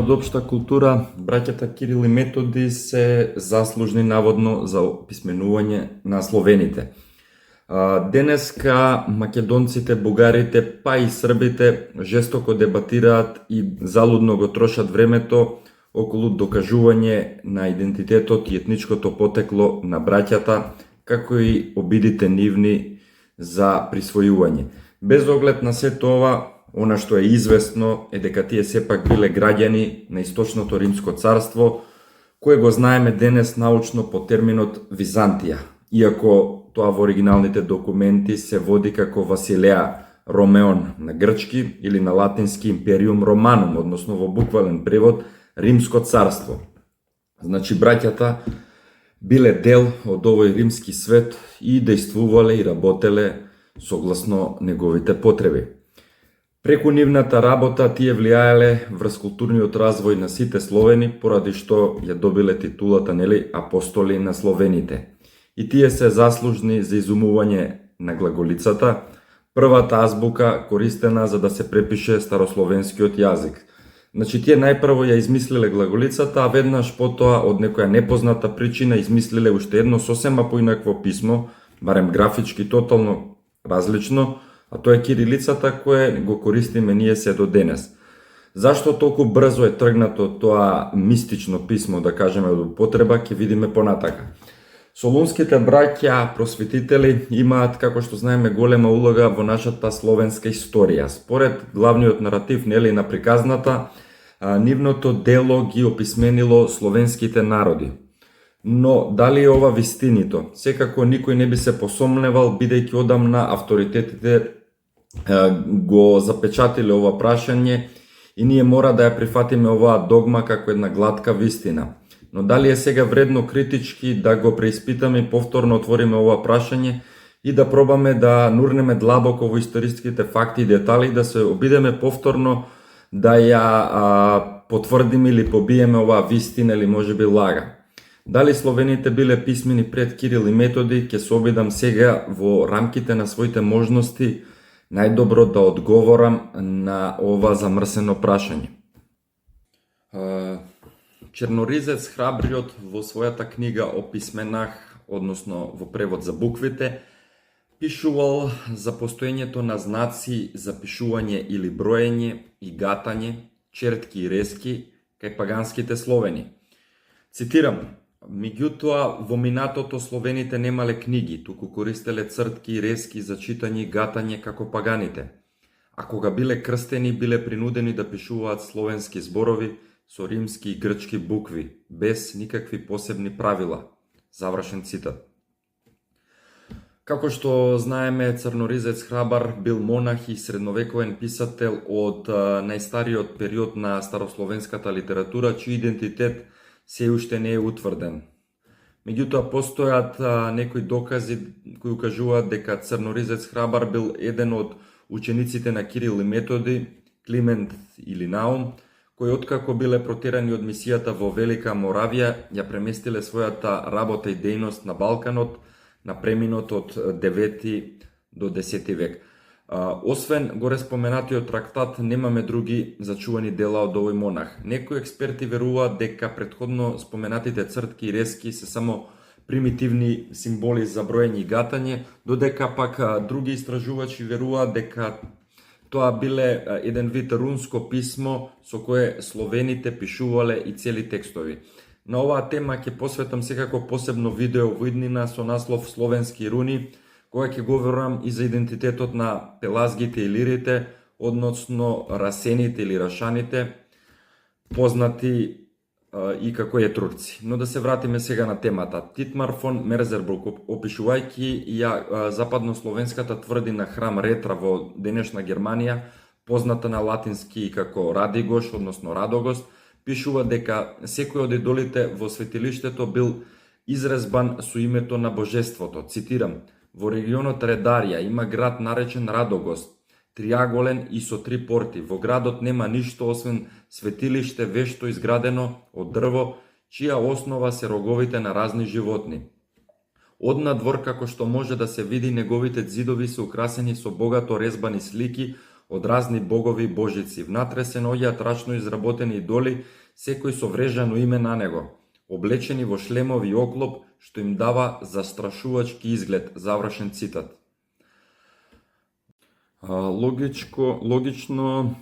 од општа култура, браќата Кирил и Методи се заслужни наводно за описменување на словените. Денеска македонците, бугарите, па и србите жестоко дебатираат и залудно го трошат времето околу докажување на идентитетот и етничкото потекло на браќата, како и обидите нивни за присвојување. Без оглед на сето ова, она што е известно е дека тие сепак биле граѓани на Источното Римско царство, кое го знаеме денес научно по терминот Византија, иако тоа во оригиналните документи се води како Василеа Ромеон на грчки или на латински Империум Романум, односно во буквален превод Римско царство. Значи браќата биле дел од овој римски свет и дејствувале и работеле согласно неговите потреби. Преку нивната работа тие влијаеле врз културниот развој на сите словени, поради што ја добиле титулата апостоли на словените. И тие се заслужни за изумување на глаголицата, првата азбука користена за да се препише старословенскиот јазик. Значи тие најпрво ја измислиле глаголицата, а веднаш потоа од некоја непозната причина измислиле уште едно сосема поинакво писмо, барем графички тотално различно, а тоа е кирилицата кое го користиме ние се до денес. Зашто толку брзо е тргнато тоа мистично писмо, да кажеме, од употреба, ќе видиме понатака. Солунските браќа просветители имаат, како што знаеме, голема улога во нашата словенска историја. Според главниот наратив на приказната, нивното дело ги описменило словенските народи. Но дали е ова вистинито? Секако никој не би се посомневал, бидејќи одамна авторитетите го запечатиле ова прашање и ние мора да ја прифатиме оваа догма како една глатка вистина. Но дали е сега вредно критички да го преиспитаме и повторно отвориме ова прашање и да пробаме да нурнеме длабоко во историските факти и детали, да се обидеме повторно да ја потврдиме или побиеме оваа вистина или можеби лага. Дали словените биле писмени пред Кирил и Методи, ќе се обидам сега во рамките на своите можности најдобро да одговорам на ова замрсено прашање. Черноризец Храбриот во својата книга о писменах, односно во превод за буквите, пишувал за постоењето на знаци за пишување или броење и гатање, чертки и резки кај паганските словени. Цитирам: меѓутоа во минатото словените немале книги, туку користеле цртки и резки за читање и гатање како паганите. А кога биле крстени, биле принудени да пишуваат словенски зборови со римски и грчки букви, без никакви посебни правила. Завршен цитат. Како што знаеме, Црноризец Храбар бил монах и средновековен писател од најстариот период на старословенската литература, чиј идентитет се уште не е утврден. Меѓутоа, постојат некои докази кои укажуваат дека Црноризец Храбар бил еден од учениците на Кирил и Методи, Климент или Наум, кои откако биле протерани од мисијата во Велика Моравија, ја преместиле својата работа и дејност на Балканот на преминот од 9 до 10 век. Освен горе споменатиот трактат, немаме други зачувани дела од овој монах. Некои експерти веруваат дека претходно споменатите цртки и резки се само примитивни символи за броење и гатање, додека пак други истражувачи веруваат дека тоа биле еден вид рунско писмо со кое словените пишувале и цели текстови. На оваа тема ќе посветам секако посебно видео во иднина со наслов Словенски руни, кога ќе говорам и за идентитетот на пелазгите и лирите, односно расените или рашаните, познати и како етрурци. Но да се вратиме сега на темата. Титмар фон Мерзербург, опишувајќи ја западнословенската тврдина храм Ретра во денешна Германија, позната на латински како Радигош, односно Радогост, пишува дека секој од идолите во светилиштето бил изрезбан со името на божеството. Цитирам: во регионот Редарија има град наречен Радогост, триаголен и со 3 порти. Во градот нема ништо освен светилиште вешто изградено од дрво, чија основа се роговите на разни животни. Однадвор, како што може да се види, неговите ѕидови се украсени со богато резбани слики од разни богови и божици. Внатре се наоѓаат рачно изработени идоли, секој со врежано име на него, облечени во шлемови и оклоп, што им дава застрашувачки изглед. Завршен цитат. Логично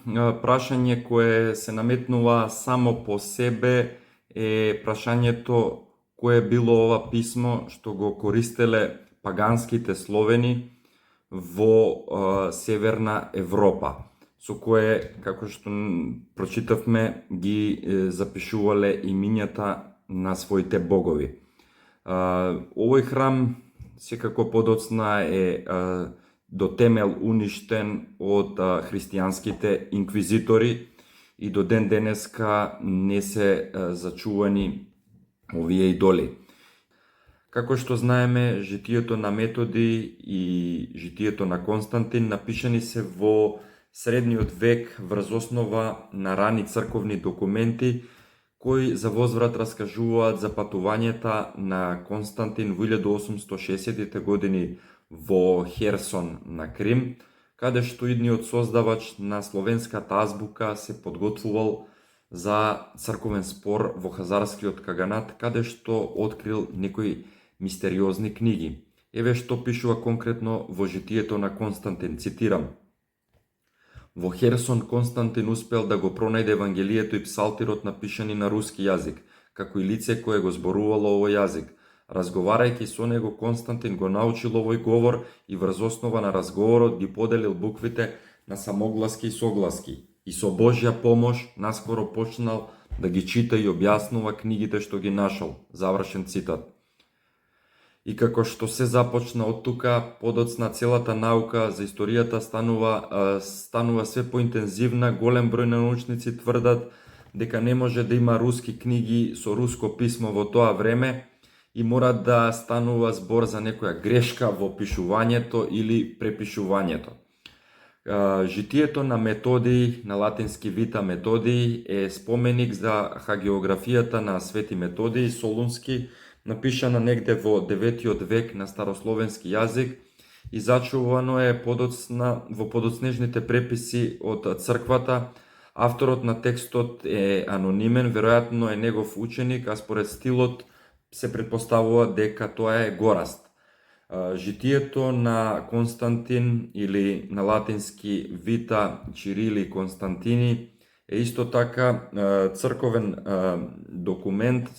прашање кое се наметнува само по себе е прашањето кое било ова писмо што го користеле паганските словени во Северна Европа, со кое, како што прочитавме, ги запишувале имињата на своите богови. Овој храм секако подоцна е до темел уништен од христијанските инквизитори и до ден денеска не се зачувани овие идоли. Како што знаеме, житието на Методи и житието на Константин напишани се во средниот век врз основа на рани црковни документи кои за возврат раскажуваат за патувањата на Константин во 1860-тите години во Херсон на Крим, каде што идниот создавач на словенската азбука се подготвувал за црковен спор во Хазарскиот каганат, каде што открил некои мистериозни книги. Еве што пишува конкретно во житието на Константин, цитирам: Во Херсон Константин успел да го пронајде Евангелието и псалтирот напишани на руски јазик, како и лице кое го зборувало овој јазик. Разговарајќи со него, Константин го научил овој говор и врз основа на разговорот ги поделил буквите на самогласки и согласки. И со Божја помош наскоро почнал да ги чита и објаснува книгите што ги нашол. Завршен цитат. И како што се започна од тука, подоцна целата наука за историјата станува све поинтензивна. Голем број на научници тврдат дека не може да има руски книги со руско писмо во тоа време и мора да станува збор за некоја грешка во пишувањето или препишувањето. Житието на Методий, на латински Вита Методий, е споменик за хагеографијата на Свети Методий Солунски, напишана негде во 9 век на старословенски јазик и зачувано е во подоцнежните преписи од црквата. Авторот на текстот е анонимен, веројатно е негов ученик, а според стилот се претпоставува дека тоа е Гораст. Житието на Константин или на латински Вита Чирили Константини е исто така црковен документ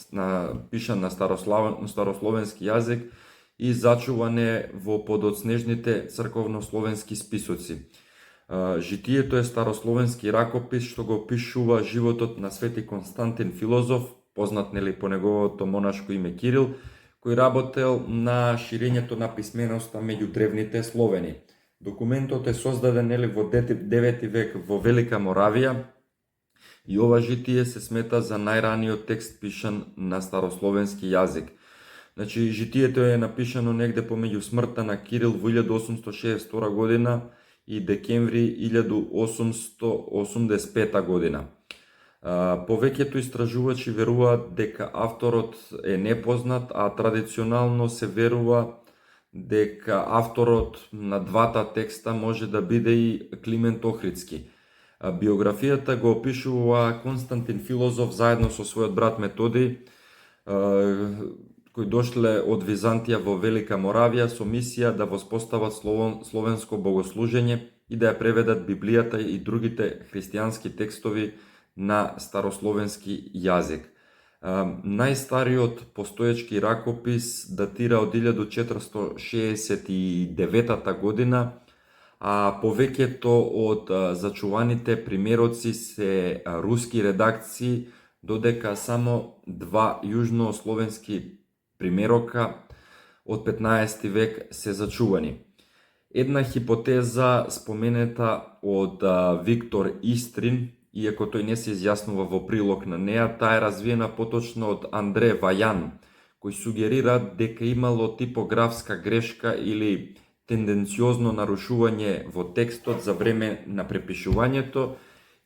пишан на старословенски јазик и зачуван е во подоцнежните црковнословенски списоци. Житието е старословенски ракопис што го опишува животот на Свети Константин филозоф, познат нели по неговото монашко име Кирил, кој работел на ширењето на писменоста меѓу древните словени. Документот е создаден нели во 9 век во Велика Моравија и ова житие се смета за најраниот текст пишан на старословенски јазик. Значи, житието е напишано негде помеѓу смртта на Кирил во 1862 година и декември 1885 година. Повеќето истражувачи веруваат дека авторот е непознат, а традиционално се верува дека авторот на двата текста може да биде и Климент Охридски. Биографијата го опишува Константин филозоф заедно со својот брат Методий, кои дошле од Византија во Велика Моравија со мисија да воспостават словенско богослужење и да ја преведат Библијата и другите христијански текстови на старословенски јазик. Најстариот постоечки ракопис датира од 1469 година, а повеќето од зачуваните примероци се руски редакции, додека само два јужнословенски примерока од 15 век се зачувани. Една хипотеза споменета од Виктор Истрин, иако тој не се изјаснува во прилог на неа, таа е развиена поточно од Андре Вајан, кој сугерира дека имало типографска грешка или тенденциозно нарушување во текстот за време на препишувањето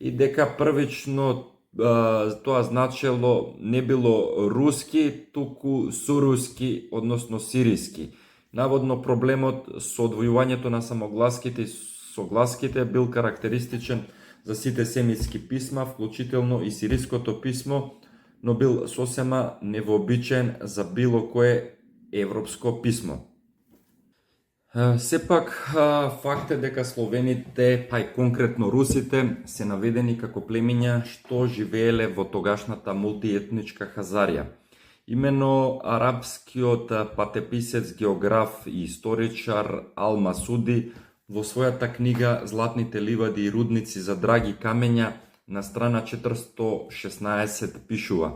и дека првично тоа значело не било руски, туку суруски, односно сириски. Наводно проблемот со одвојувањето на самогласките и согласките бил карактеристичен за сите семитски писма, вклучително и сириското писмо, но бил сосема невообичаен за било кое европско писмо. Сепак, факт е дека словените, па и конкретно русите, се наведени како племиња што живееле во тогашната мултиетничка Хазарија. Имено арапскиот патеписец, географ и историчар Ал-Масуди во својата книга Златните ливади и рудници за драги камења на страна 416 пишува: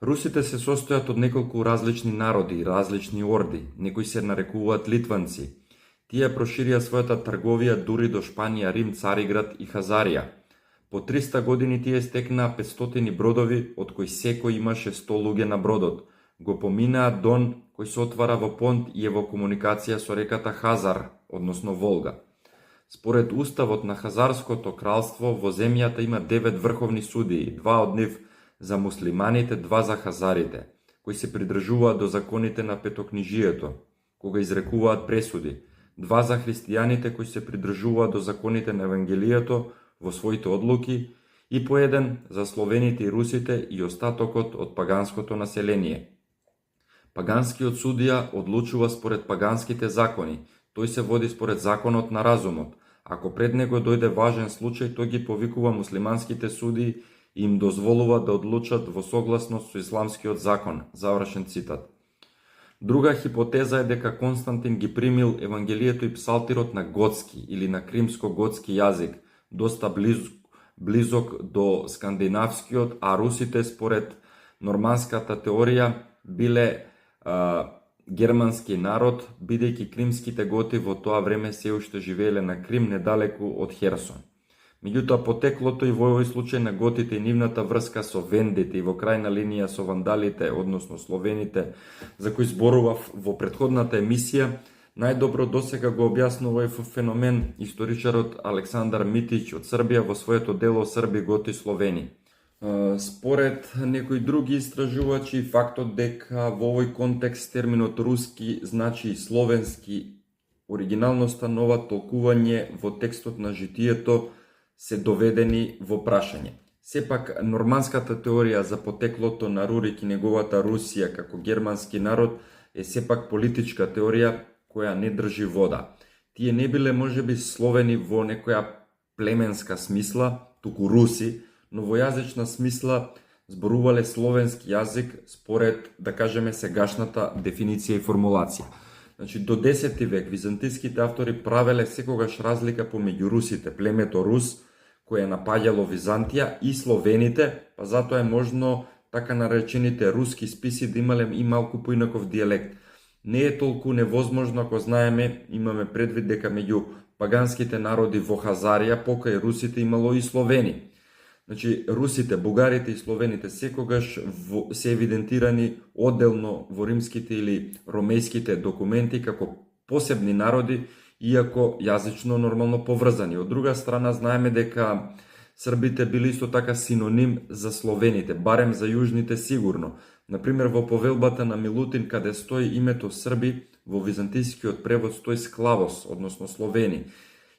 Русите се состојат од неколку различни народи и различни орди, некои се нарекуваат литванци. Тие проширија својата трговија дури до Шпанија, Рим, Цариград и Хазарија. По 300 години тие стекнаа 500 бродови, од кои секој имаше 100 луѓе на бродот. Го поминаа Дон, кој се отвара во понт и е во комуникација со реката Хазар, односно Волга. Според уставот на Хазарското кралство, во земјата има 9 врховни судии, 2 од нив за муслиманите, 2 за хазарите, кои се придржуваат до законите на петокнижието, кога изрекуваат пресуди, 2 за христијаните, кои се придржуваат до законите на Евангелието во своите одлуки, и по еден за словените и русите и остатокот од паганското население. Паганскиот судија одлучува според паганските закони, тој се води според законот на разумот. Ако пред него дојде важен случај, тој ги повикува муслиманските судии и им дозволува да одлучат во согласност со исламскиот закон. Завршен цитат. Друга хипотеза е дека Константин ги примил Евангелието и псалтирот на готски или на кримско-готски јазик, доста близок до скандинавскиот, а русите според норманската теорија биле германски народ, бидејќи кримските готи во тоа време се уште живееле на Крим недалеку од Херсон. Меѓутоа, потеклото и во овој случај на готите и нивната врска со вендите и во крајна линија со вандалите, односно словените, за кои зборував во претходната емисија, најдобро досега го објаснува овој феномен историчарот Александар Митич од Србија во своето дело Срби, готи, словени. Според некои други истражувачи, фактот дека во овој контекст терминот руски значи словенски, оригиналноста на ова толкување во текстот на житието се доведени во прашање. Сепак, норманската теорија за потеклото на Рурик и неговата Русија како германски народ е сепак политичка теорија која не држи вода. Тие не биле можеби словени во некоја племенска смисла, туку руси, но во јазична смисла зборувале словенски јазик според, да кажеме, сегашната дефиниција и формулација. Значи, до 10 век византиските автори правеле секогаш разлика помеѓу русите, племето Рус, кое напаѓало Византија, и словените, па затоа е можно така наречените руски списи да имале и малку поинаков дијалект. Не е толку невозможно ако знаеме, имаме предвид дека меѓу паганските народи во Хазарија, покај русите имало и словени. Значи, русите, бугарите и словените секогаш се евидентирани одделно во римските или ромејските документи како посебни народи, иако јазично нормално поврзани. Од друга страна, знаеме дека србите били исто така синоним за словените, барем за јужните сигурно. Например, во повелбата на Милутин, каде стои името Срби, во византискиот превод стои Склавос, односно словени.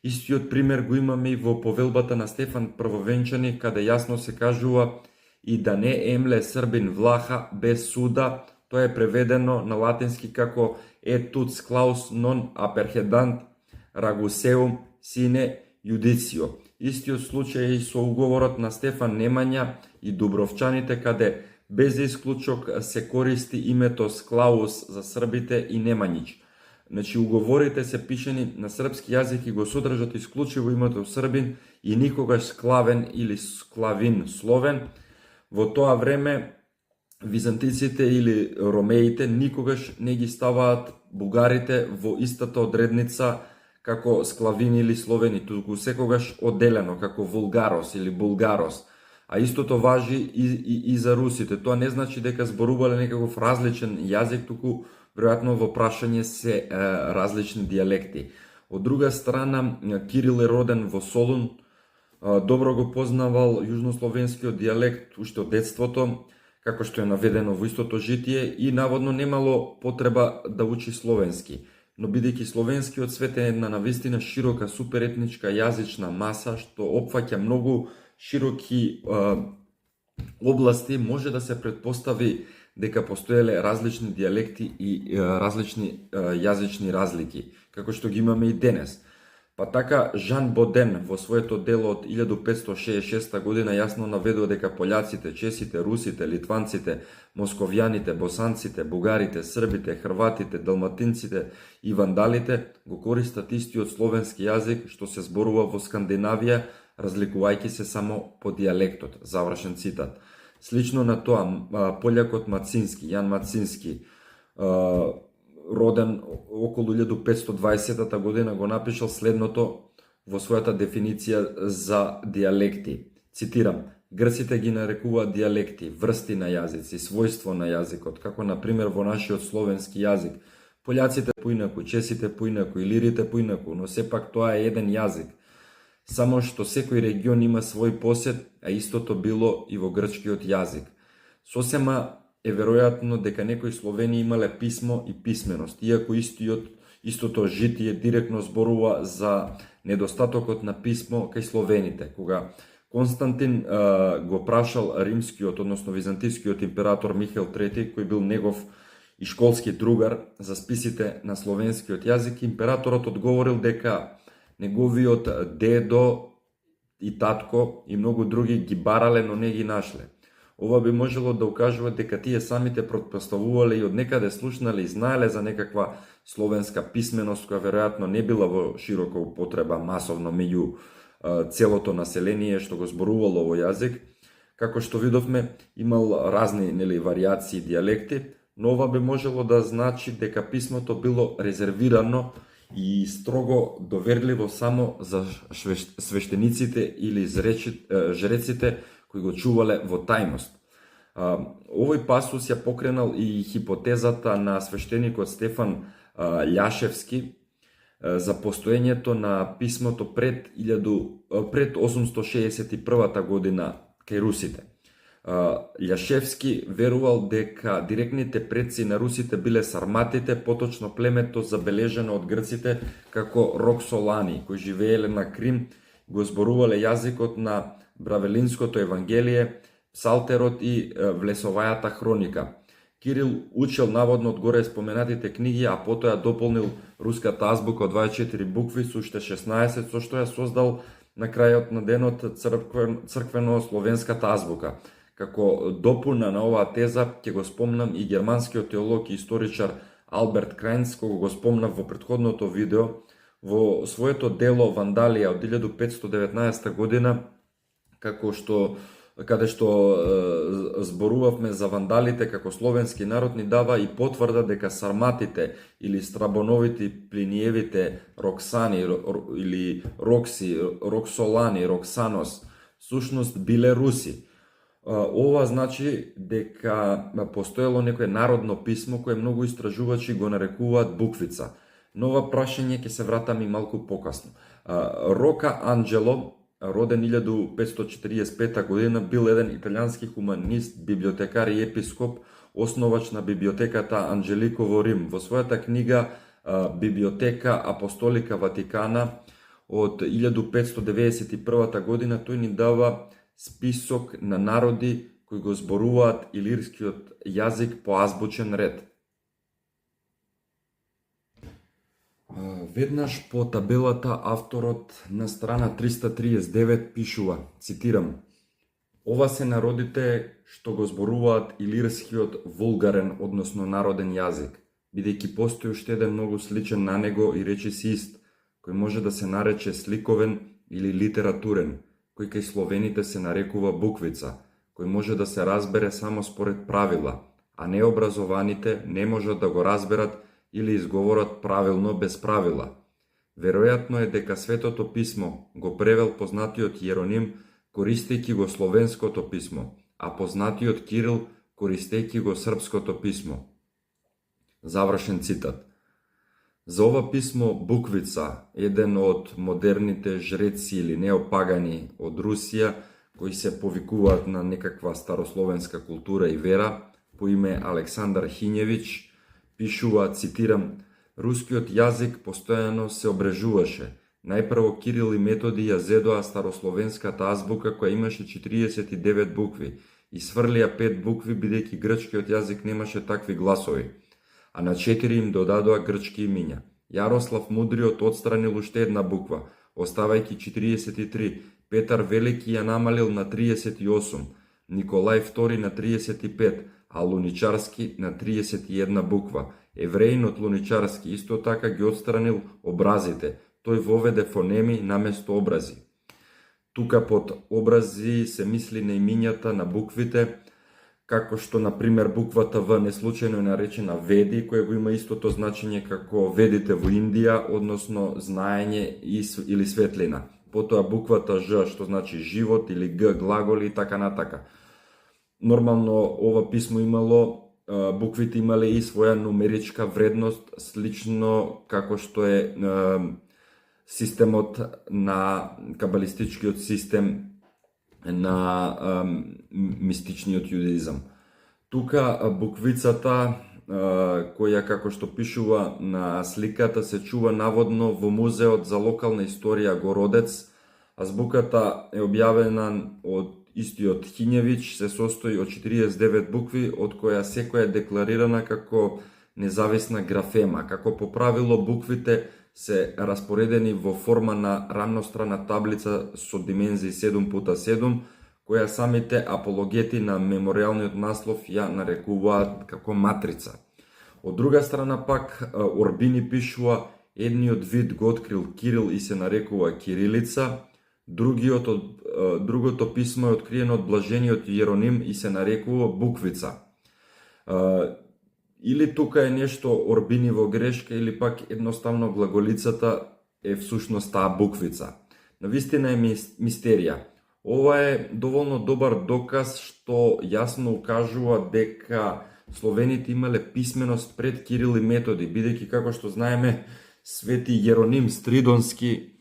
Истиот пример го имаме и во повелбата на Стефан Првовенчани, каде јасно се кажува и да не емле србин влаха без суда. Тоа е преведено на латински како et tut claus non aperhedant ragusseum sine judicio. Истиот случај и со уговорот на Стефан Немања и Дубровчаните, каде без исклучок се користи името Склаус за србите и Немањич. Значи, уговорите се пишени на српски јазик и го содржат исклучиво името Србин и никогаш Склавен или Склавин словен. Во тоа време византиците или ромеите никогаш не ги ставаат бугарите во истата одредница како склавини или словени, туку секогаш одделено како вулгарос или булгарос. А истото важи и за русите. Тоа не значи дека зборувале некаков различен јазик, туку веројатно во прашање се различни дијалекти. Од друга страна, Кирил е роден во Солун, добро го познавал јужнословенскиот дијалект уште од детството, како што е наведено во истото житие, и наводно немало потреба да учи словенски. но бидејќи словенскиот свет е една навистина широка суперетничка јазична маса што опфаќа многу широки области, може да се предпостави дека постоеле различни дијалекти и различни јазични разлики, како што ги имаме и денес. Па така, Жан Боден во своето дело од 1566 година јасно наведува дека пољаците, чесите, русите, литванците, московјаните, босанците, бугарите, србите, хрватите, далматинците и вандалите го користат истиот словенски јазик што се зборува во Скандинавија, разликувајќи се само по дијалектот. Завршен цитат. Слично на тоа, пољакот Мацински, Јан Мацински, роден околу 1520 година, го напишал следното во својата дефиниција за дијалекти. Цитирам: Грците ги нарекуваат дијалекти, врсти на јазици, својство на јазикот, како на пример во нашиот словенски јазик. Пољаците поинаку, чесите поинаку, илирите поинаку, но сепак тоа е еден јазик. Само што секој регион има свој посет, а истото било и во грчкиот јазик. Сосема е веројатно дека некои Словени имале писмо и писменост, иако истото житие директно зборува за недостатокот на писмо кај словените. Кога Константин го прашал римскиот, односно византискиот император Михаил III, кој бил негов и школски другар за списите на словенскиот јазик, императорот одговорил дека неговиот дедо и татко и многу други ги барале, но не ги нашле. Ова би можело да укажува дека тие самите претпоставувале и од некаде слушнале и знаеле за некаква словенска писменост која веројатно не била во широка употреба масовно меѓу целото население што го зборувало овој јазик. Како што видовме, имал разни варијации и дијалекти, но ова би можело да значи дека писмото било резервирано и строго доверливо само за свештениците или жреците кои го чувале во тајност. Овој пасус ја покренал и хипотезата на свештеникот Стефан Љашевски за постоењето на писмото пред 861 година кај русите. Љашевски верувал дека директните предци на русите биле сарматите, поточно племето забележено од грците како Роксолани, кои живееле на Крим, го зборувале јазикот на Бравелинското евангелие, Псалтерот и Влесовајата хроника. Кирил учел наводно од горе споменатите книги, а потоа дополнил руската азбука од 24 букви со уште 16, со што ја создал на крајот на денот црквено-словенската азбука. Како допуна на оваа теза ќе го спомнам и германскиот теолог и историчар Алберт Крајнц, кога го спомнав во претходното видео, во своето дело Вандалија од 1519 година, каде што зборувавме за вандалите како словенски народ, ни дава и потврда дека сарматите или страбоновите, плиниевите Роксани или Рокси, Роксолани, Роксанос, сушност биле руси. Ова значи дека постоело некое народно писмо кое многу истражувачи го нарекуваат буквица. Но ова прашање ќе се вратам и малку покасно. Рока Анджело, роден 1545 година, бил еден италијански хуманист, библиотекар и епископ, основач на библиотеката Анджелико во Рим. Во својата книга Библиотека Апостолика Ватикана од 1591 година тој ни дава список на народи кои го зборуваат илирскиот јазик по азбучен ред. Веднаш по табелата авторот на страна 339 пишува, цитирам: Ова се народите што го зборуваат илирскиот вулгарен, односно народен јазик, бидејќи постои уште еден многу сличен на него и речиси ист, кој може да се нарече сликовен или литературен, кој кај словените се нарекува буквица, кој може да се разбере само според правила, а необразованите не можат да го разберат или изговорат правилно без правила. Веројатно е дека Светото писмо го превел познатиот Јероним користејќи го словенското писмо, а познатиот Кирил користејќи го српското писмо. Завршен цитат. За ова писмо буквица, еден од модерните жреци или неопагани од Русија, кои се повикуваат на некаква старословенска култура и вера, по име Александар Хињевич, пишува, цитирам: рускиот јазик постојано се обрежуваше. Најпрво Кирил и Методи ја зедоа старословенската азбука која имаше 49 букви и сврлија 5 букви бидејќи грчкиот јазик немаше такви гласови, а на 4 им додадоа грчки имиња. Јарослав Мудриот отстранил уште една буква, оставајќи 43, Петар Велики ја намалил на 38, Николај II на 35, а Луничарски на 31 буква. Евреинот Луничарски исто така ги отстранил образите, тој воведе фонеми наместо образи. Тука под образи се мисли на имињата на буквите, како што, например, буквата В неслучајно е наречена Веди, која го има истото значење како ведите во Индија, односно знаење или светлина. Потоа буквата Ж, што значи живот, или Г, глаголи и така натака. Нормално ова писмо имало, буквите имале и своја нумеричка вредност, слично како што е системот на кабалистичкиот систем на мистичниот јудаизам. Тука буквицата, која како што пишува на сликата, се чува наводно во музеот за локална историја Городец. Азбуката е објавена од истиот Хињевич, се состои од 49 букви, од која секоја е декларирана како независна графема. Како по правило буквите се распоредени во форма на рамнострана таблица со димензии 7x7, која самите апологети на меморијалниот наслов ја нарекуваат како матрица. Од друга страна пак, Орбини пишува едниот вид го открил Кирил и се нарекува кирилица, другото писмо е откриено од блажениот Јероним и се нарекува буквица. Или тука е нешто Орбиниво грешка, или пак едноставно глаголицата е всушност таа буквица. Навистина е мистерија. Ова е доволно добар доказ што јасно укажува дека словените имале писменост пред Кирил и Методи, бидејќи како што знаеме Свети Јероним Стридонски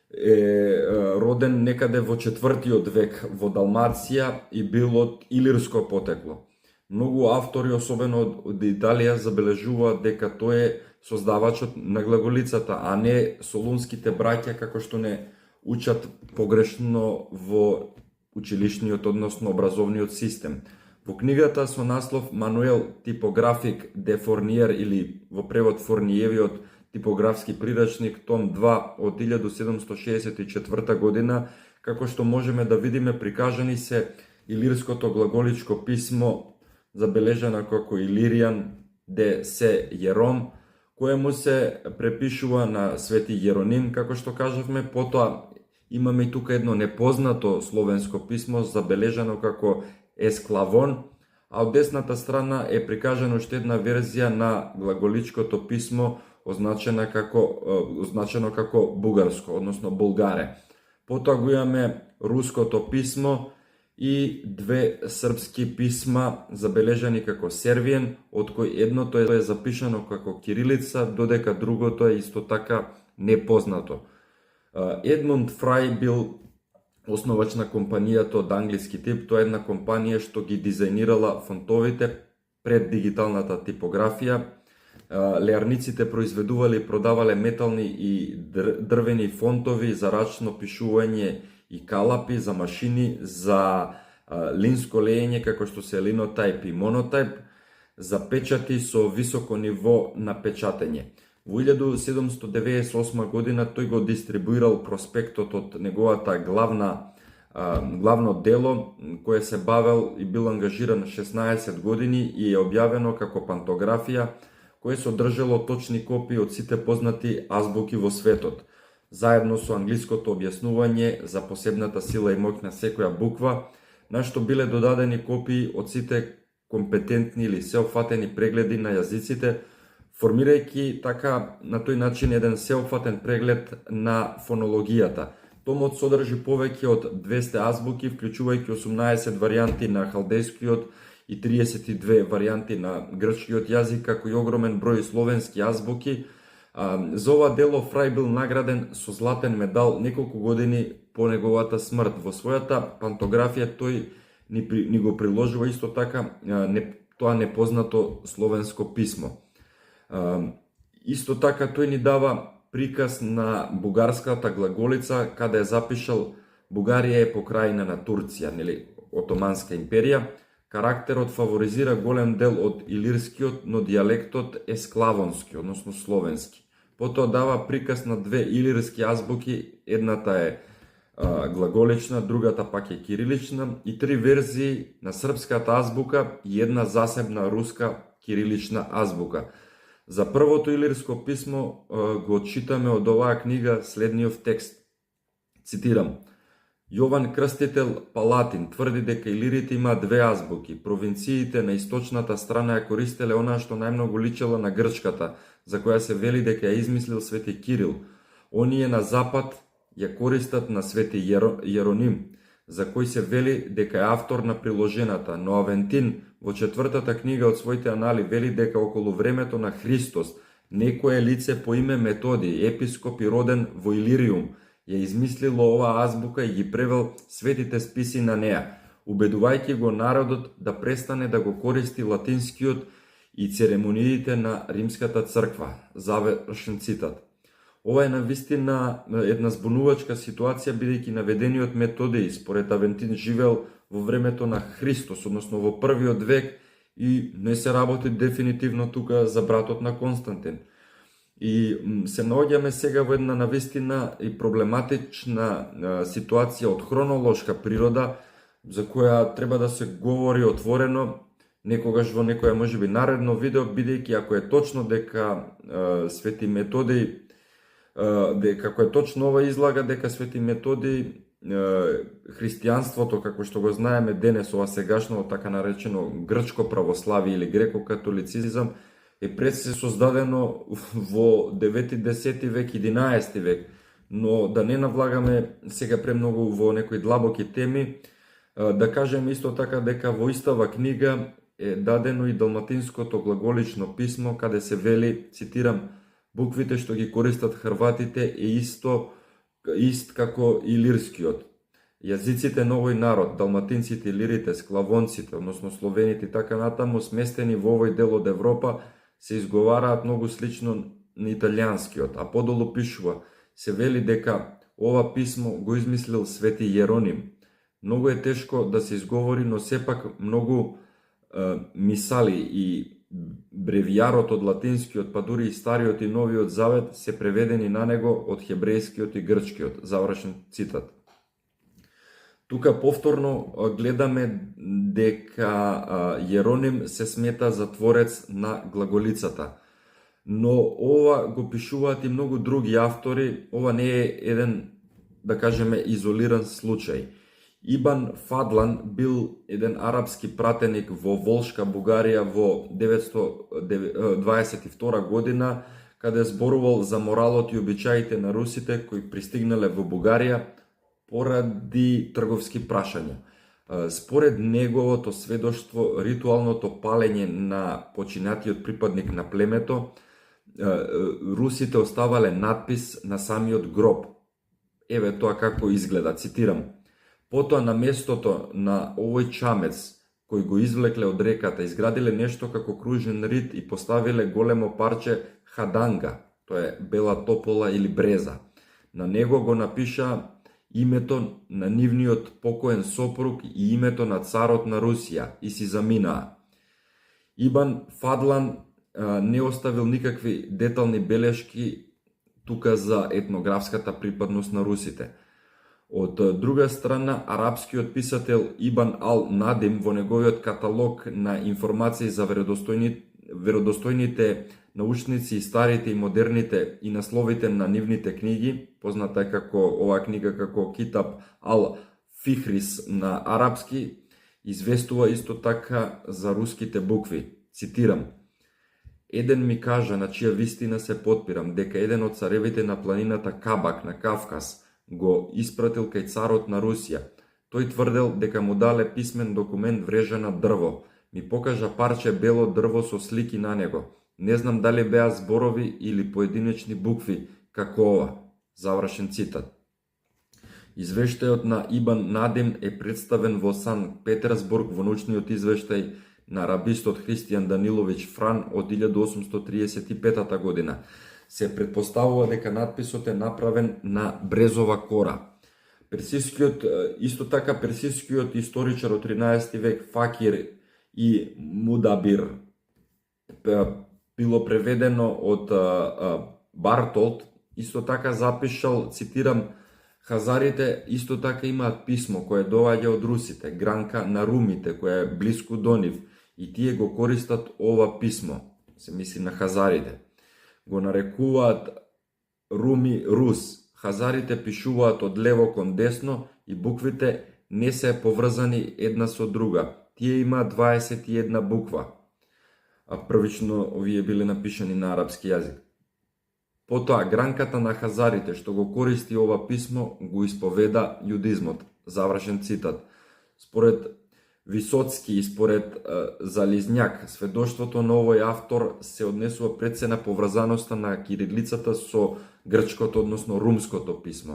е роден некаде во 4 век во Далмација и бил од илирско потекло. Многу автори, особено од Италија, забележуваат дека тој е создавачот на глаголицата, а не солунските браќа како што не учат погрешно во училишниот, односно образовниот систем. Во книгата со наслов Мануел типографик де Форниер, или во превод Форниевиот типографски прирачник, том 2 од 1764 година, како што можеме да видиме, прикажани се илирското глаголичко писмо, забележано како Илиријан де се Јером, кое му се препишува на Свети Јероним, како што кажавме. Потоа имаме и тука едно непознато словенско писмо, забележано како Есклавон, а од десната страна е прикажана уште една верзија на глаголичкото писмо, означено како бугарско, односно булгаре. Потоа го имаме руското писмо и две српски писма забележани како Сервиен, од кој едното е запишано како кирилица, додека другото е исто така непознато. Едмунд Фрај бил основач на компанијата од англиски тип. Тоа е една компанија што ги дизајнирала фонтовите пред дигиталната типографија. Леарниците произведувале и продавале метални и дрвени фонтови за рачно пишување и калапи, за машини, за линско леење како што се линотајп и монотајп, за печати со високо ниво на печатење. Во 1798 година тој го дистрибуирал проспектот од неговата главно дело, кое се бавел и бил ангажиран 16 години и е објавено како пантографија, кое содржало точни копии од сите познати азбуки во светот, заедно со англиското објаснување за посебната сила и моќ на секоја буква, на што биле додадени копии од сите компетентни или сеопфатени прегледи на јазиците, формирајќи така на тој начин еден сеопфатен преглед на фонологијата. Томот содржи повеќе од 200 азбуки, вклучувајќи 18 варијанти на халдејскиот и 32 варијанти на грчкиот јазик, како и огромен број словенски азбуки. За ова дело Фрај бил награден со златен медал неколку години по неговата смрт. Во својата пантографија тој ни го приложува исто така тоа непознато словенско писмо. Исто така тој ни дава приказ на бугарската глаголица, каде е запишал Бугарија е покрајна на Турција, нели, Отоманска империја. Карактерот фаворизира голем дел од илирскиот, но дијалектот е склавонски, односно словенски. Потоа дава приказ на две илирски азбуки, едната е глаголична, другата пак е кирилична, и три верзии на српската азбука и една засебна руска кирилична азбука. За првото илирско писмо го читаме од оваа книга следниот текст. Цитирам: Јован Крстител Палатин тврди дека илирите има две азбуки. Провинциите на источната страна ја користеле онаа што најмногу личела на грчката, за која се вели дека ја измислил Свети Кирил. Оние на запад ја користат на Свети Јероним, за кој се вели дека е автор на приложената, но Авентин во четвртата книга од своите анали вели дека околу времето на Христос некое лице по име Методи, епископ и роден во Илириум, ја измислило оваа азбука и ги превел светите списи на неа, убедувајќи го народот да престане да го користи латинскиот и церемониите на Римската црква. Завршен цитат. Ова е навистина една збунувачка ситуација, бидејќи наведениот Методиј според Авентин живеел во времето на Христос, односно во првиот век, и не се работи дефинитивно тука за братот на Константин. И се наоѓаме сега во една навистина и проблематична ситуација од хронолошка природа, за која треба да се говори отворено, некогаш во некоја можеби наредно видео, бидејќи ако е точно дека Свети Методиј, како е точно ова излага дека Свети Методиј, христијанството како што го знаеме денес, ова сегашно така наречено грчко православие или греко-католицизам, е пред се создадено во 9-10 век, 11 век, но да не навлагаме сега премногу во некои длабоки теми, да кажем исто така дека во истава книга е дадено и далматинското глаголично писмо, каде се вели, цитирам: буквите што ги користат хрватите е ист како илирскиот. Јазиците на овој народ, далматинците, илирите, склавонците, односно словените и така натаму, сместени во овој дел од Европа, се изговараат многу слично на италијанскиот, а подолу пишува, се вели дека ова писмо го измислил Свети Јероним. Многу е тешко да се изговори, но сепак многу мисали и бревијарот од латинскиот, па дури и Стариот и Новиот Завет се преведени на него од хебрејскиот и грчкиот. Завршен цитат. Тука повторно гледаме дека Јероним се смета за творец на глаголицата. Но ова го пишуваат и многу други автори, ова не е еден, да кажеме, изолиран случај. Ибан Фадлан бил еден арапски пратеник во Волшка Бугарија во 922 година, каде зборувал за моралот и обичаите на русите кои пристигнале во Бугарија поради трговски прашања. Според неговото сведоштво, ритуалното палење на починатиот припадник на племето, русите оставале надпис на самиот гроб. Еве тоа како изгледа, цитирам: потоа на местото на овој чамец, кој го извлекле од реката, изградиле нешто како кружен рид и поставиле големо парче хаданга, тоа е бела топола или бреза. На него го напиша името на нивниот покоен сопруг и името на царот на Русија и си заминаа. Ибан Фадлан не оставил никакви детални белешки тука за етнографската припадност на русите. Од друга страна, арапскиот писател Ибн ал-Надим во неговиот каталог на информации за веродостојните научници и старите и модерните и насловите на нивните книги, позната е како оваа книга како Китаб ал-Фихрис на арапски, известува исто така за руските букви. Цитирам: еден ми кажа, на чија вистина се потпирам, дека еден од царевите на планината Кабак на Кавказ го испратил кај царот на Русија. Тој тврдел дека му дале писмен документ врежан на дрво. Ми покажа парче бело дрво со слики на него. Не знам дали беа зборови или поединечни букви, како ова. Завршен цитат. Извештајот на Ибн Надим е представен во Сан Петерсбург во научниот извештај на арабистот Христијан Даниловиќ Фран од 1835 година. Се претпоставува дека надписот е направен на брезова кора. Исто така персискиот историчар од 13 век Факир и Мудабир било преведено од Бартолд, исто така запишал, цитирам, Хазарите исто така имаат писмо кое доаѓа од русите, гранка на румите, која е блиску до нив, и тие го користат ова писмо, се мисли на хазарите. Го нарекуваат руми рус. Хазарите пишуваат од лево кон десно и буквите не се поврзани една со друга. Тие имаат 21 буква. А првично овие биле напишани на арапски јазик. Потоа, гранката на хазарите што го користи ова писмо го исповеда јудизмот. Завршен цитат. Според Висоцки и според Зализњак, сведоштвото на овој автор се однесува пред се на поврзаноста на кирилицата со грчкото, односно румското писмо.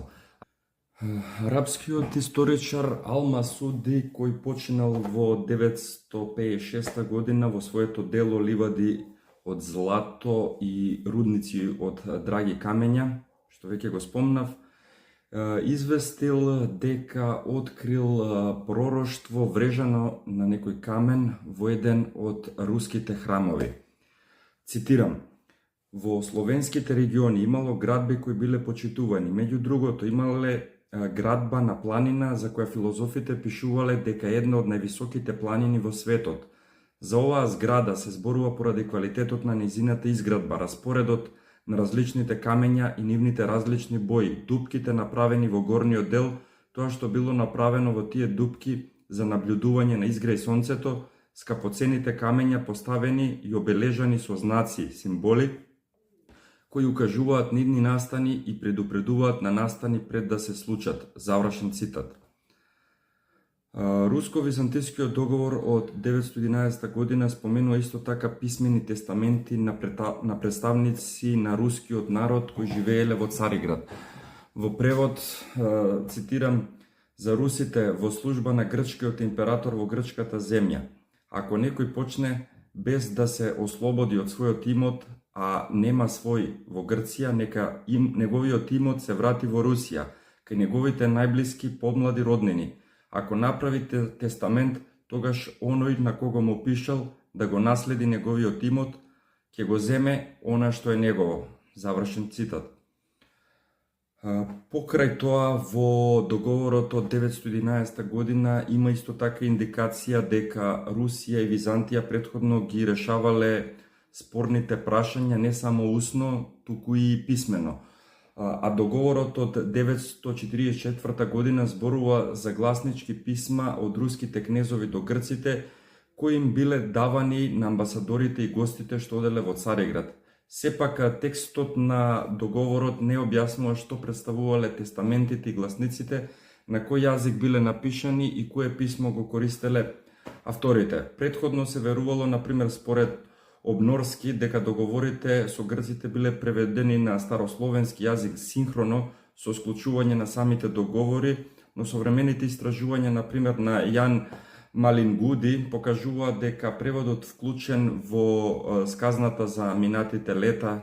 Арапскиот историчар Ал-Масуди, кој починал во 956 година во своето дело Ливади од злато и рудници од драги камења, што веќе го спомнав, известил дека открил пророштво врежано на некој камен во еден од руските храмови. Цитирам: во словенските региони имало градби кои биле почитувани, меѓу другото имале градба на планина за која филозофите пишувале дека е една од највисоките планини во светот. За оваа зграда се зборува поради квалитетот на нејзината изградба, распоредот на различните камења и нивните различни бои, дупките направени во горниот дел, тоа што било направено во тие дупки за наблюдување на изгреј сонцето, скапоцените камења поставени и обележани со знаци, символи, кои укажуваат нивни настани и предупредуваат на настани пред да се случат. Завршен цитат. Руско-византискиот договор од 911 година споменува исто така писмени тестаменти на представници на рускиот народ кои живееле во Цариград. Во превод, цитирам, за русите во служба на грчкиот император во грчката земја. Ако некој почне без да се ослободи од својот имот, а нема свој во Грција, нека неговиот имот се врати во Русија, кај неговите најблиски помлади роднини. Ако направите тестамент, тогаш оној на кого му пишал да го наследи неговиот имот, ќе го земе она што е негово. Завршен цитат. Покрај тоа, во договорот од 911 година има исто така индикација дека Русија и Византија претходно ги решавале спорните прашања не само усно, туку и писмено. А договорот од 944 година зборува за гласнички писма од руските кнезови до грците, кои им биле давани на амбасадорите и гостите што оделе во Цариград. Сепак, текстот на договорот не објаснува што представувале тестаментите и гласниците, на кој јазик биле напишани и кое писмо го користеле авторите. Претходно се верувало, например, според Обнорски, дека договорите со грците биле преведени на старословенски јазик синхроно со склучување на самите договори, но современите истражувања, например, на Јан Малингуди, покажуваат дека преводот вклучен во сказната за минатите лета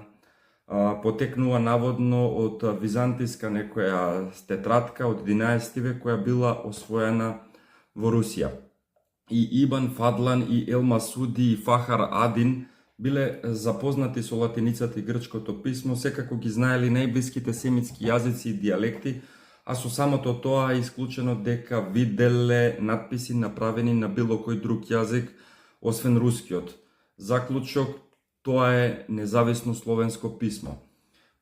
потекнува наводно од византиска некоја тетрадка од 11 век која била освоена во Русија. И Ибн Фадлан и Ел-Масуди и Фахар Адин биле запознати со латиницата и грчкото писмо, секако ги знаели најблиските семитски јазици и дијалекти, а со самото тоа е исклучено дека виделе надписи направени на било кој друг јазик, освен рускиот. Заклучок, тоа е независно словенско писмо.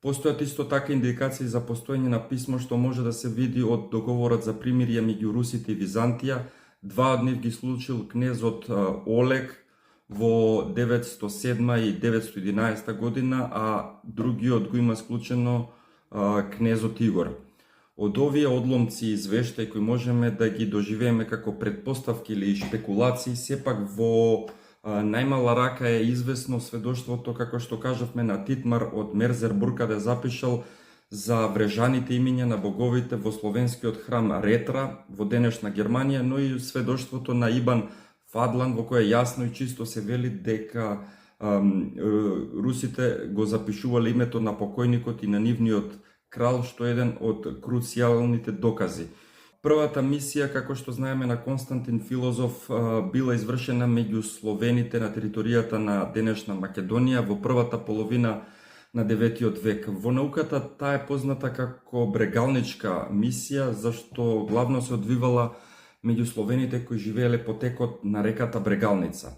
Постојат исто така индикации за постоење на писмо што може да се види од договорот за примирие меѓу Русите и Византија. Два од нив ги случил кнезот Олег во 907 и 911 година, а другиот го има склучено кнезот Игор. Од овие одломци и извештаи кои можеме да ги доживееме како предпоставки или шпекулации, сепак во најмала рака е известно сведоштвото, како што кажавме, на Титмар од Мерзербург, каде запишал за врежаните имиња на боговите во словенскиот храм Ретра во денешна Германија, но и сведоштвото на Ибн Фадлан, во која јасно и чисто се вели дека русите го запишувале името на покојникот и на нивниот крал, што е еден од круцијалните докази. Првата мисија, како што знаеме, на Константин Филозоф била извршена меѓу словените на територијата на денешна Македонија во првата половина на 9 век. Во науката таа е позната како брегалничка мисија, зашто главно се одвивала меѓу словените кои живееле по текот на реката Брегалница.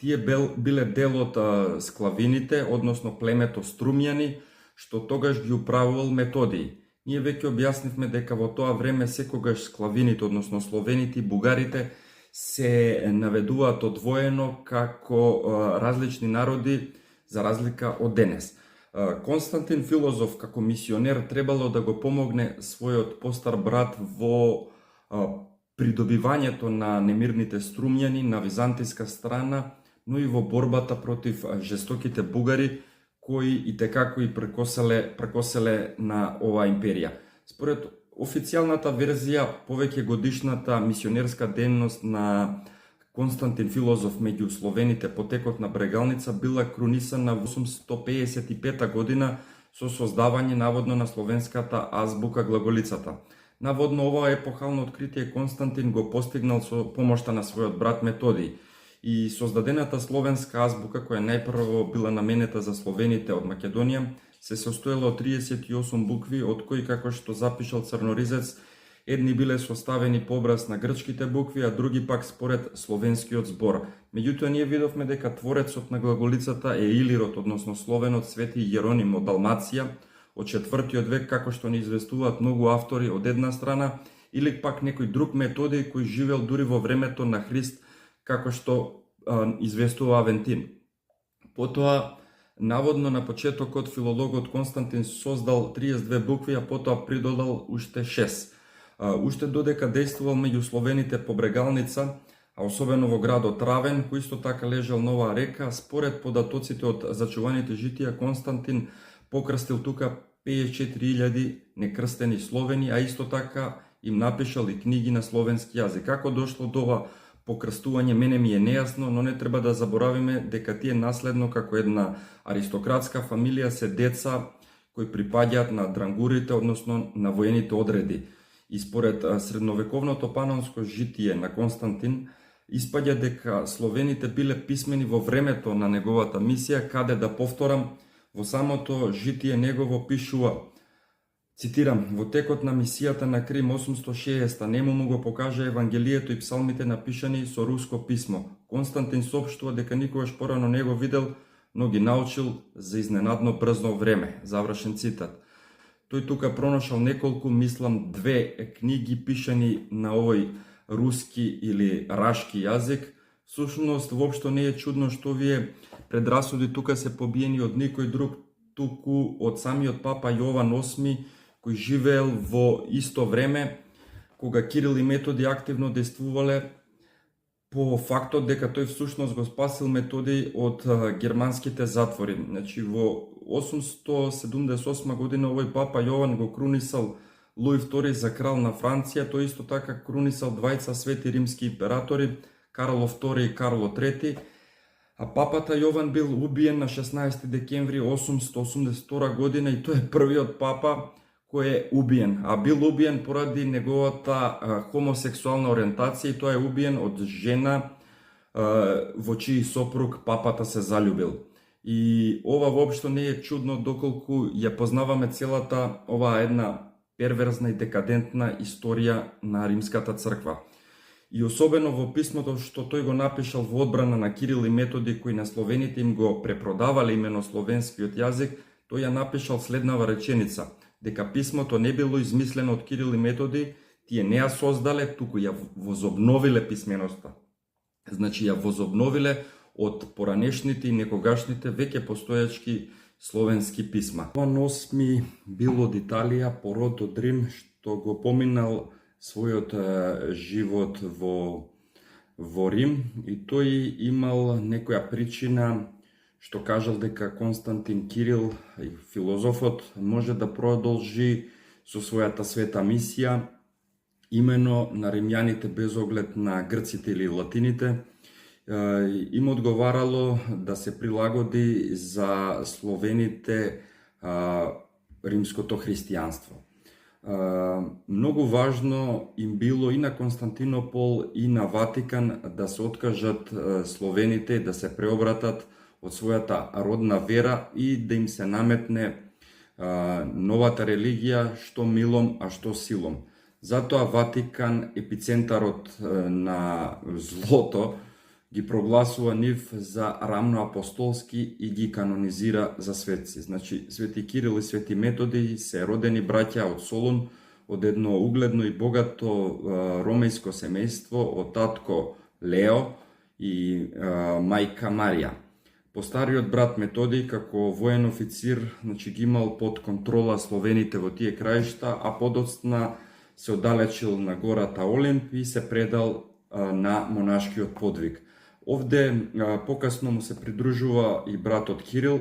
Тие биле дел од склавините, односно племето Струмјани, што тогаш ги управувал Методиј. Ние веќе објаснивме дека во тоа време секогаш склавините, односно словените и бугарите, се наведуваат одвоено како различни народи за разлика од денес. Константин Филозоф како мисионер требало да го помогне својот постар брат во придобивањето на немирните Струмјани на византијска страна, но и во борбата против жестоките бугари кои и текако и прекоселе на оваа империја. Според официјалната верзија, повеќе годишната мисионерска дејност на Константин Филозоф меѓу словените по текот на Брегалница била крунисана во 855 година со создавање наводно на словенската азбука глаголицата. Наводно ова епохално откритие Константин го постигнал со помошта на својот брат Методиј. И создадената словенска азбука, која најпрво била наменета за словените од Македонија, се состоела од 38 букви, од кои, како што запишал Црноризец, едни биле составени по образ на грчките букви, а други пак според словенскиот збор. Меѓутоа, ние видовме дека творецот на глаголицата е илирот, односно словенот Свети Јероним од Далмација, од 4 век, како што ни известуваат многу автори од една страна, или пак некој друг Методиј кој живеел дури во времето на Христ, како што известува Авентин. Потоа, наводно на почетокот филологот Константин создал 32 букви, а потоа придодал уште 6. Уште додека действувал меѓу словените по Брегалница, а особено во градот Равен, кој исто така лежал на оваа река, според податоците од зачуваните житија, Константин покрстил тука 54.000 некрстени словени, а исто така им напишал и книги на словенски јазик. Како дошло до ова покрстување, мене ми е нејасно, но не треба да заборавиме дека тие наследно како една аристократска фамилија се деца кои припаѓаат на дрангурите, односно на воените одреди. И според средновековното панонско житие на Константин, испаѓа дека словените биле писмени во времето на неговата мисија, каде, да повторам, во самото житие негово пишува, цитирам: во текот на мисијата на Крим 860 нему му го покажа Евангелието и псалмите напишани со руско писмо. Константин соопштува дека никогаш порано не го видел, но ги научил за изненадно брзно време. Завршен цитат. Тој тука пронашал неколку, мислам, 2 книги пишани на овој руски или рашки јазик. Всушност, воопшто не е чудно што овие предрасуди тука се побиени од никој друг, туку од самиот папа Јован VIII, кој живеел во исто време, кога Кирил и Методи активно действувале, по фактот дека тој всушност го спасил Методиј од германските затвори. Значи, во 878 година овој папа Јован го крунисал Луј II за крал на Франција, тој исто така крунисал двајца свети римски императори, Карло II и Карло III, а папата Јован бил убиен на 16 декември 882 година и тој е првиот папа кој е убиен, а бил убиен поради неговата хомосексуална ориентација и тој е убиен од жена во чиј сопруг папата се заљубил. И ова воопшто не е чудно доколку ја познаваме целата оваа една перверзна и декадентна историја на Римската црква. И особено во писмото што тој го напишал во одбрана на Кирил и Методи, кои на словените им го препродавале имено словенскиот јазик, тој ја напишал следнава реченица: дека писмото не било измислено од Кирил и Методи, тие не ја создале, туку ја возобновиле писменоста. Значи ја возобновиле од поранешните и некогашните веќе постојачки словенски писма. Јован VIII бил од Италија, пород од Рим, што го поминал својот живот во Рим, и тој имал некоја причина што кажал дека Константин Кирил, филозофот, може да продолжи со својата света мисија, имено на римјаните без оглед на грците или латините. им одговарало да се прилагоди за словените римското христијанство. Многу важно им било и на Константинопол и на Ватикан да се откажат словените, да се преобратат од својата родна вера и да им се наметне новата религија што милом, а што силом. Затоа Ватикан, епицентарот на злото, ги прогласува нив за рамноапостолски и ги канонизира за светци. Значи, Свети Кирил и Свети Методи се родени браќа од Солун, од едно угледно и богато ромејско семејство, од татко Лео и мајка Марија. Постариот брат Методий, како воен официр, значи, ги имал под контрола словените во тие краишта, а подоцна се оддалечил на гората Олимп и се предал на монашкиот подвиг. Овде покасно му се придружува и братот Кирил.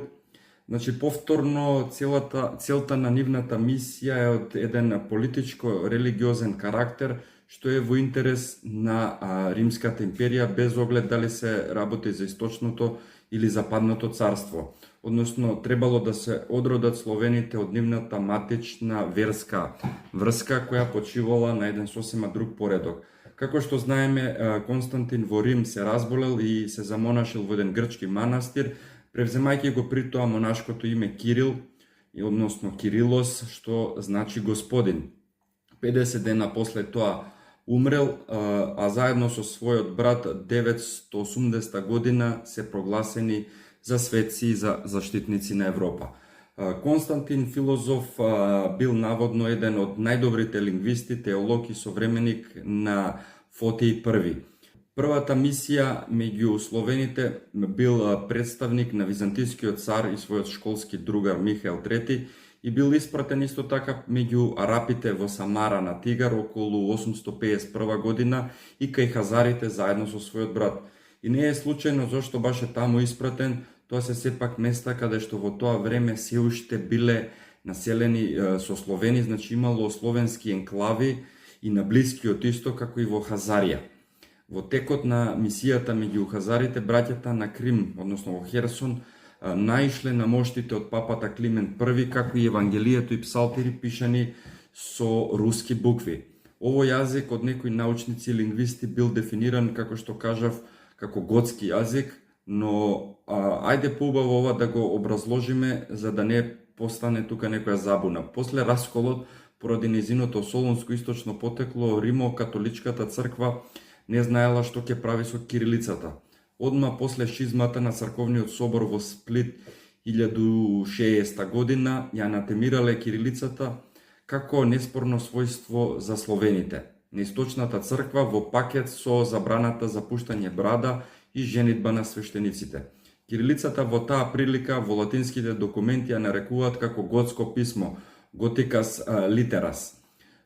Значи, повторно целта на нивната мисија е од еден политичко-религиозен карактер, што е во интерес на Римската империја, без оглед дали се работи за источното или западното царство. Односно, требало да се одродат словените од нивната матична верска врска, која почивала на еден сосема друг поредок. Како што знаеме, Константин во Рим се разболел и се замонашил во еден грчки манастир, превземајќи го при тоа монашкото име Кирил, односно Кирилос, што значи господин. 50 дена после тоа умрел, а заедно со својот брат 980 година се прогласени за светци и за заштитници на Европа. Константин филозоф бил наводно еден од најдобрите лингвисти, теолог и современик на Фотиј I. Првата мисија меѓу словените бил представник на византискиот цар и својот школски другар Михаил III и бил испратен исто така меѓу арапите во Самара на Тигар околу 851 година и кај хазарите заедно со својот брат. И не е случајно зашто баш е таму испратен, тоа се сепак места каде што во тоа време се уште биле населени со словени, значи имало словенски енклави и на Блискиот исток, како и во Хазарија. Во текот на мисијата меѓу хазарите, браќата на Крим, односно во Херсон, наишле на моштите од папата Климент I, како и Евангелието и псалтири пишани со руски букви. Овој јазик од некои научници и лингвисти бил дефиниран, како што кажав, како готски јазик, но ајде поубаво ова да го образложиме за да не постане тука некоја забуна. После расколот, поради незиното солунско источно потекло, Римо-католичката црква не знаела што ќе прави со кирилицата. Одма после шизмата на црковниот собор во Сплит 1060 година ја анатемирале кирилицата како неспорно својство за словените. На источната црква во пакет со забраната за пуштање брада и женитба на свештениците. Кирилицата во таа прилика во латинските документи ја нарекуваат како готско писмо, готикас литерас,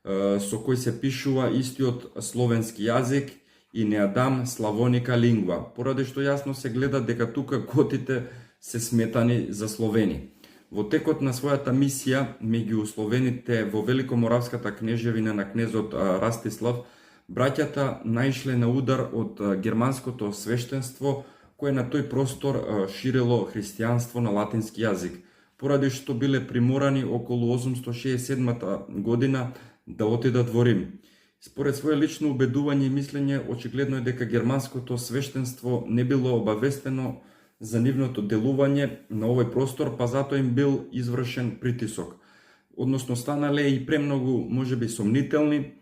со кој се пишува истиот словенски јазик и неадам славоника лингва, поради што јасно се гледа дека тука готите се сметани за словени. Во текот на својата мисија меѓу словените во Великоморавската кнежевина на кнезот Растислав, браќата наишле на удар од германското свештенство, кое на тој простор ширело христијанство на латински јазик, поради што биле приморани околу 867 година да отидат во Рим. Според своје лично убедување и мислење, очигледно е дека германското свештенство не било обавестено за нивното делување на овој простор, па затоа им бил извршен притисок. Односно, станале и премногу, можеби, сомнителни,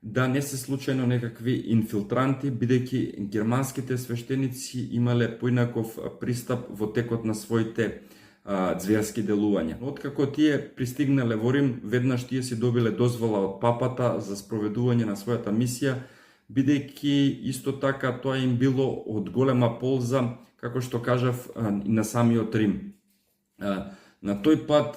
да не се случајно некакви инфилтранти, бидејќи германските свештеници имале поинаков пристап во текот на своите ѕверски делувања. Откако тие пристигнале во Рим, веднаш тие си добиле дозвола од папата за спроведување на својата мисија, бидејќи исто така тоа им било од голема полза, како што кажав, на самиот Рим. На тој пат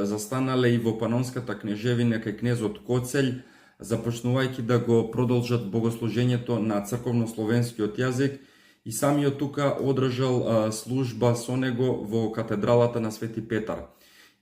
застанале и во Панонската кнежевина кај кнезот Коцелј, започнувајќи да го продолжат богослужењето на црковно-словенскиот јазик, и самиот тука одржал служба со него во катедралата на Свети Петар.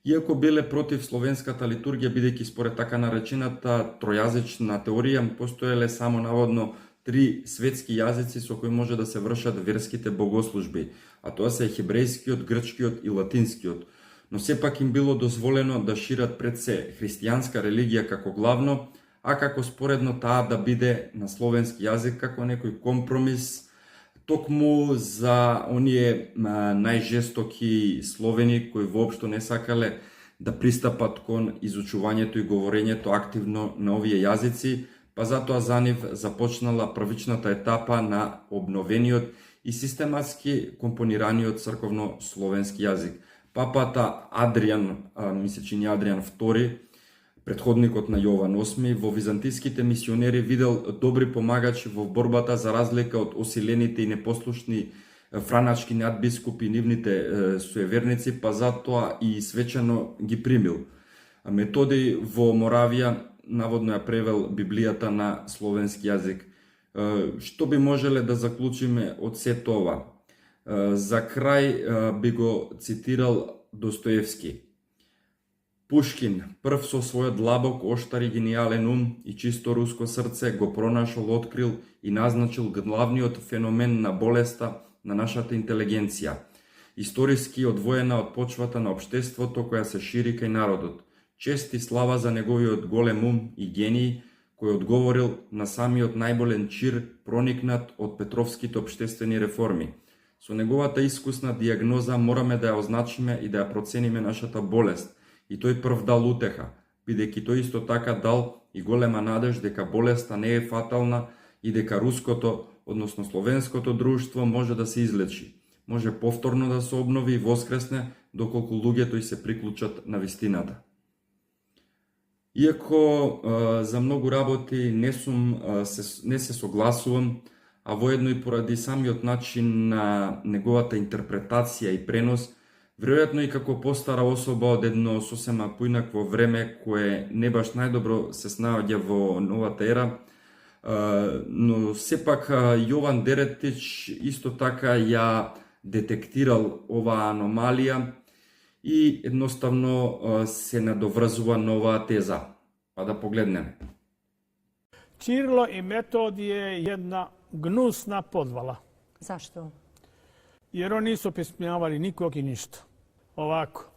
Иако биле против словенската литургија, бидејќи според така наречената тројазична теорија постоеле само наводно 3 светски јазици со кои може да се вршат верските богослужби, а тоа се хебрејскиот, грчкиот и латинскиот. Но сепак им било дозволено да шират пред се христијанска религија како главно, а како споредно таа да биде на словенски јазик како некој компромис, токму за оние најжестоки словени кои воопшто не сакале да пристапат кон изучувањето и говорењето активно на овие јазици, па затоа за нив започнала првичната етапа на обновениот и систематски компонираниот црковно словенски јазик. Папата Адриан, мислечини Адриан II, предходникот на Јован VIII, во византиските мисионери видел добри помагачи во борбата за разлика од осилените и непослушни франачки надбискупи и нивните суеверници, па затоа и свечено ги примил. Методи во Моравија наводно ја превел Библијата на словенски јазик. Што би можеле да заклучиме од сето ова? За крај би го цитирал Достоевски. Пушкин, прв со својот длабок, оштар и гениален ум и чисто руско срце го пронашол, открил и назначил главниот феномен на болеста на нашата интелигенција, историски одвоена од почвата на општеството која се шири кај народот. Чест и слава за неговиот голем ум и гений, кој одговорил на самиот најболен чир проникнат од петровските општествени реформи. Со неговата искусна диагноза мораме да ја означиме и да ја процениме нашата болест, и тој прв дал утеха, бидејќи тој исто така дал и голема надеж дека болеста не е фатална и дека руското, односно словенското друштво може да се излечи, може повторно да се обнови и воскресне доколку луѓето и се приклучат на вистината. Иако за многу работи не се согласувам, а воедно и поради самиот начин на неговата интерпретација и пренос, веројатно и како постара особа од едно сосема поинакво време кое не баш најдобро се снаоѓа во новата ера, но сепак Јован Деретич исто така ја детектирал оваа аномалија и едноставно се надоврзува на оваа теза. Па да погледнеме. Чирло и Методије е една гнусна подвала. Зашто? Jer oni nisu pismljavali nikog i ništa. Ovako,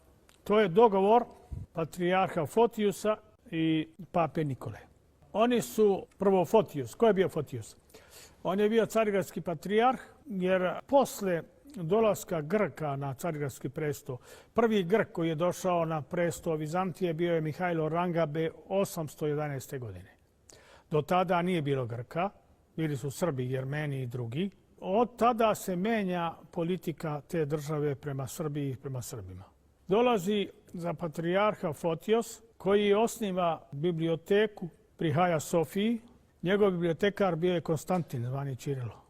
to je dogovor patrijarha Fotijusa i pape Nikole. Oni su, prvo Fotijus, ko je bio Fotijus? On je bio carigradski patrijarh, jer posle dolaska Grka na carigradski presto, prvi Grk koji je došao na presto Vizantije bio je Mihajlo Rangabe 811. godine. Do tada nije bilo Grka, bili su Srbi, Jermeni i drugi. Od tada se menja politika te države prema Srbiji i prema Srbima. Dolazi za patrijarha Fotijos, koji osniva biblioteku pri Haja Sofiji. Njegov bibliotekar bio je Konstantin, zvani Čirilo.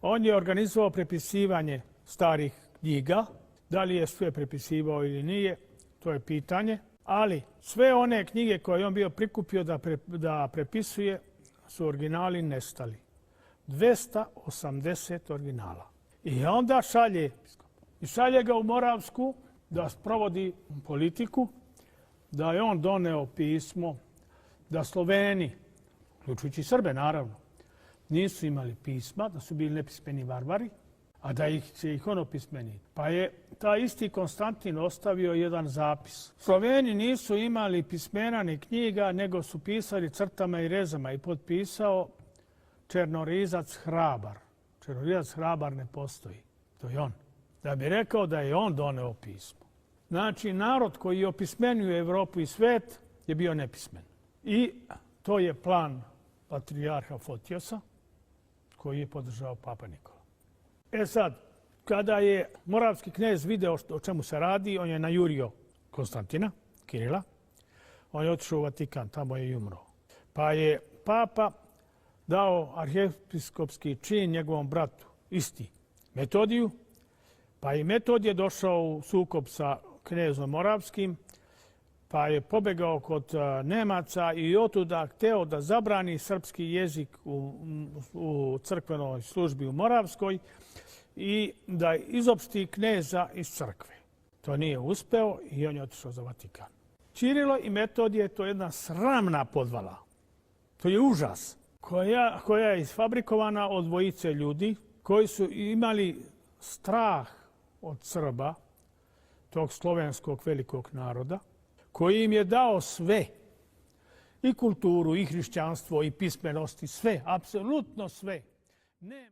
On je organizovao prepisivanje starih knjiga. Da li je sve prepisivao ili nije, to je pitanje. Ali sve one knjige koje on bio prikupio da prepisuje su originali nestali. 280 originala. I onda šalje ga u Moravsku da sprovodi politiku, da je on doneo pismo da Sloveni, uključujući Srbe naravno, nisu imali pisma, da su bili nepismeni varvari, a da će ih on opismeniti. Pa je taj isti Konstantin ostavio jedan zapis. Sloveni nisu imali pismena ni knjiga, nego su pisali crtama i rezama i potpisao Černorizac Hrabar. Černorizac Hrabar ne postoji. To je on. Da bi rekao da je on doneo pismo. Znači, narod koji opismenjuje Evropu i svet je bio nepismen. I to je plan patrijarha Fotijosa koji je podržao Papa Nikola. E sad, kada je moravski knez video o čemu se radi, on je najurio Konstantina, Kirila. On je otišao u Vatikan, tamo je i umro. Pa je Papa dao arhijepiskopski čin njegovom bratu, isti, Metodiju, pa i Metodije došao u sukob sa knezom Moravskim, pa je pobegao kod Nemaca i otuda hteo da zabrani srpski jezik u crkvenoj službi u Moravskoj i da izopšti kneza iz crkve. To nije uspeo i on je otišao za Vatikan. Čirilo i Metodije to je jedna sramna podvala. To je užas. koja je isfabrikovana od dvojice ljudi koji su imali strah od Srba, tog slovenskog velikog naroda, koji im je dao sve, i kulturu, i hrišćanstvo, i pismenost, i sve, apsolutno sve. Ne...